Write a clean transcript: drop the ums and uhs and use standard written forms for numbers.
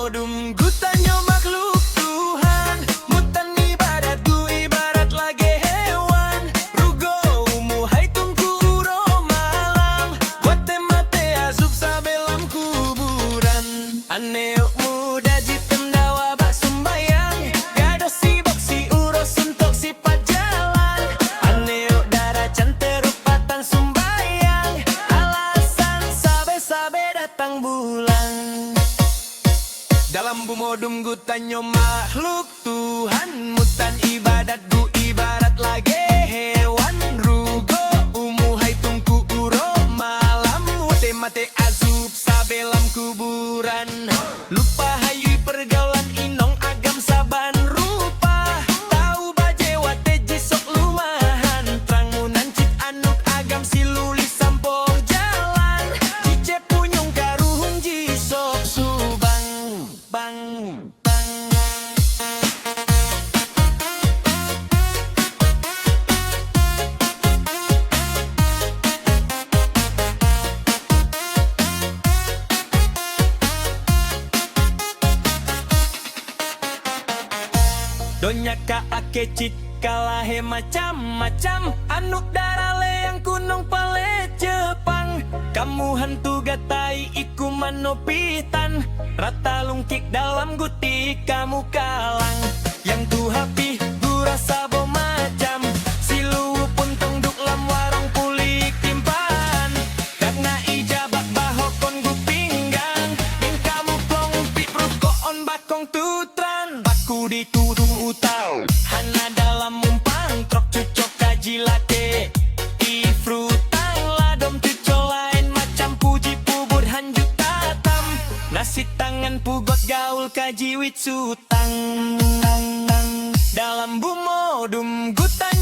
bumodum gutanyo makhluk Tuhan. Mutan ibadatku ibarat lagi hewan. Rugo umuhai tungku uro malam. Wate mate asup sabelam kuburan. Aneo muda jitem dawa bak sumbayang. Gado sibok si uro suntok si pajalan. Aneo darah canterupatan sumbayang. Alasan sabe-sabe datang bulan. Dalam bumodum gutanyo makhluk Tuhan. Mutan ibadatku ibarat lagi hewan. Rugo umuhai tungku uro malam. Wate mate asup sabelam kuburan. Lupa hayui pergaulan inong agam saban rupa. Tahu baje wate jisok lumahan. Trangunan cit anuk agam siluli sampo jalan. Cice punyung karuhung jisok subang. Bang, bang. Donya ka ake cit kalahe macam-macam. Anuk darale yang kunong pale Jepang. Kamu hantu gatai iku manopitan. Rata lungkik dalam guti kamu kalang. Yang tu hapi gura sabo macam. Silu pun tongduk lam warung pulik timpaan. Karena ijabak bahokon gu pinggang. Ing kamu plong pi on bakong tutran. Baku dituduh utau. Hana dalam mumpang trok cucok kaji late. Ifrutang ladom cucok lain macam puji pubur hanjuk tatam. Nasi tangan pugot gaul kaji wit sutang. Dalam bumodum gutan